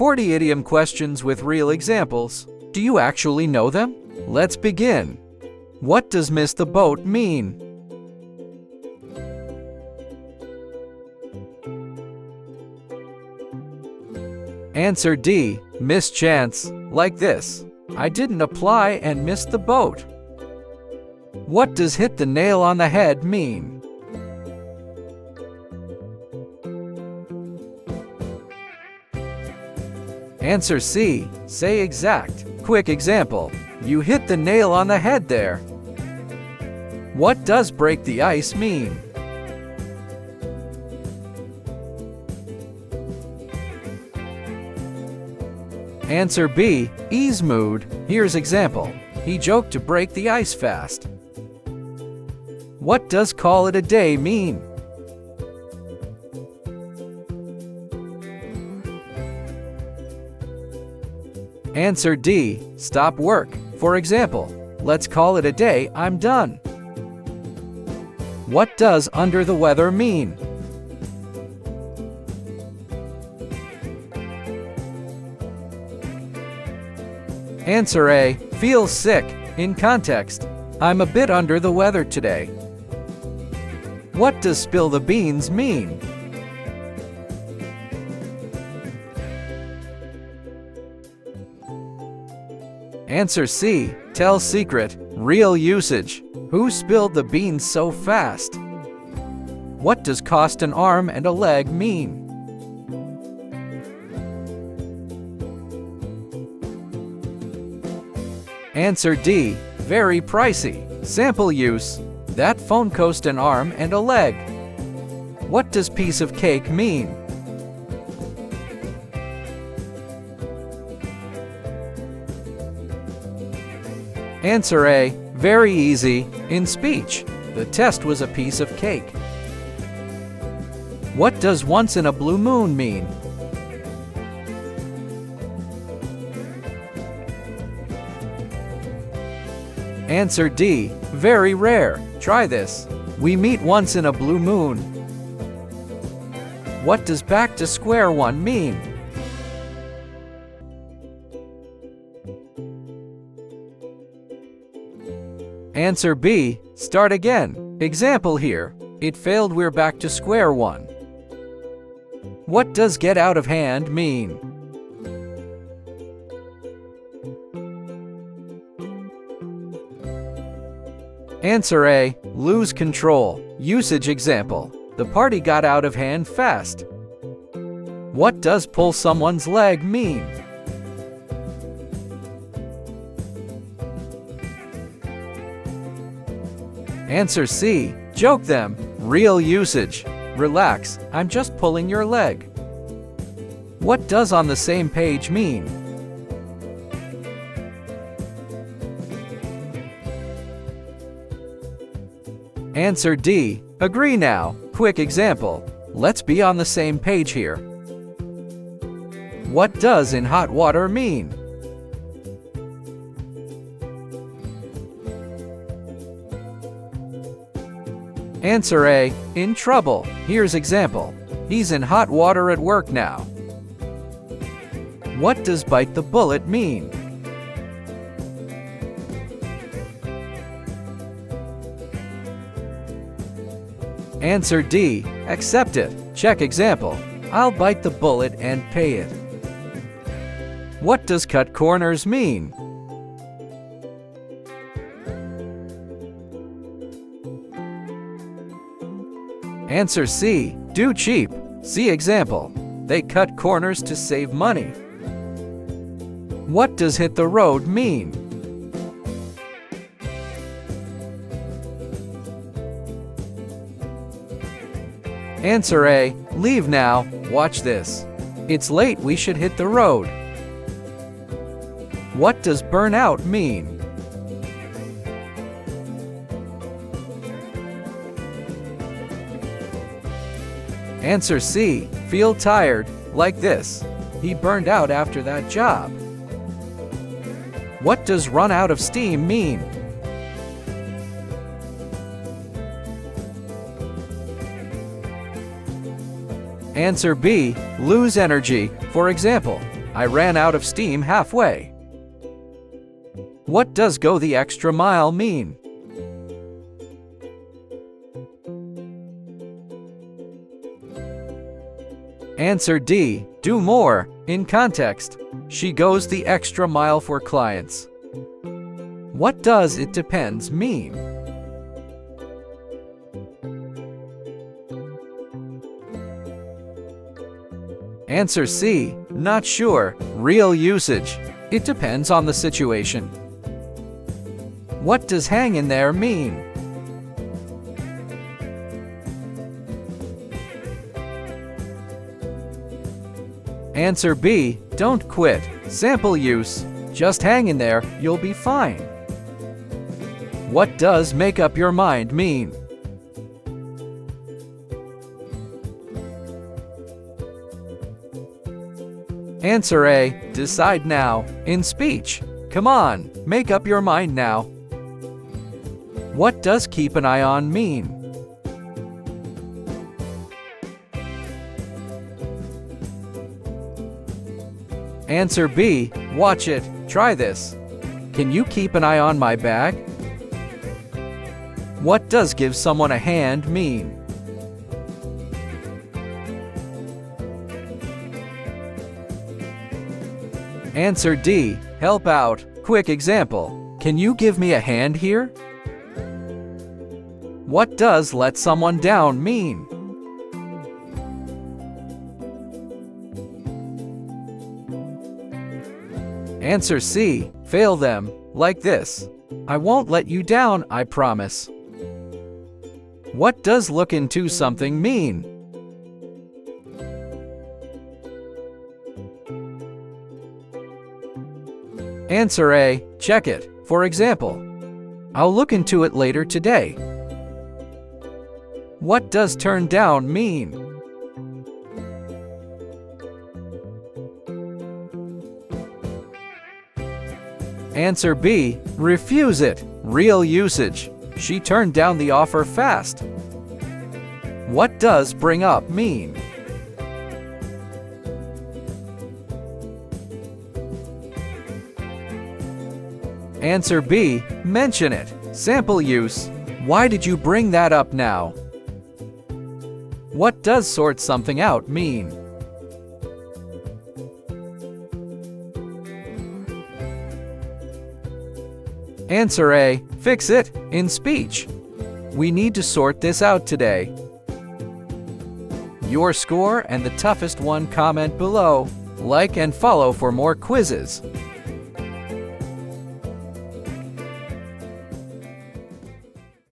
40 idiom questions with real examples. Do you actually know them? Let's begin. What does miss the boat mean? Answer D, miss chance, like this. I didn't apply and missed the boat. What does hit the nail on the head mean? Answer C, say exact. Quick example. You hit the nail on the head there. What does break the ice mean? Answer B, ease mood. Here's example. He joked to break the ice fast. What does call it a day mean? Answer D, stop work. For example, let's call it a day, I'm done. What does under the weather mean? Answer A, feel sick. In context, I'm a bit under the weather today. What does spill the beans mean? Answer C, tell secret. Real usage. Who spilled the beans so fast? What does cost an arm and a leg mean? Answer D, very pricey. Sample use. That phone cost an arm and a leg. What does piece of cake mean? Answer A, very easy. In speech, the test was a piece of cake. What does once in a blue moon mean? Answer D, very rare. Try this. We meet once in a blue moon. What does back to square one mean? Answer B, start again. Example here. It failed, we're back to square one. What does get out of hand mean? Answer A, lose control. Usage example. The party got out of hand fast. What does pull someone's leg mean? Answer C, joke them. Real usage. Relax, I'm just pulling your leg. What does on the same page mean? Answer D, agree now. Quick example. Let's be on the same page here. What does in hot water mean? Answer A, in trouble. Here's example. He's in hot water at work now. What does bite the bullet mean? Answer D, accept it. Check example. I'll bite the bullet and pay it. What does cut corners mean? Answer C, do cheap. See example. They cut corners to save money. What does hit the road mean? Answer A, leave now. Watch this. It's late, we should hit the road. What does burn out mean? Answer C, feel tired, like this. He burned out after that job. What does run out of steam mean? Answer B, lose energy. For example, I ran out of steam halfway. What does go the extra mile mean? Answer D. Do more. In context, she goes the extra mile for clients. What does it depends mean? Answer C. Not sure. Real usage. It depends on the situation. What does hang in there mean? Answer B. Don't quit. Sample use. Just hang in there, you'll be fine. What does make up your mind mean? Answer A. Decide now. In speech. Come on, make up your mind now. What does keep an eye on mean? Answer B. Watch it. Try this. Can you keep an eye on my bag? What does give someone a hand mean? Answer D. Help out. Quick example. Can you give me a hand here? What does let someone down mean? Answer C. Fail them. Like this. I won't let you down, I promise. What does look into something mean? Answer A. Check it. For example, I'll look into it later today. What does turn down mean? Answer B. Refuse it. Real usage. She turned down the offer fast. What does bring up mean? Answer B. Mention it. Sample use. Why did you bring that up now? What does sort something out mean? Answer A. Fix it. In speech. We need to sort this out today. Your score and the toughest one comment below. Like and follow for more quizzes.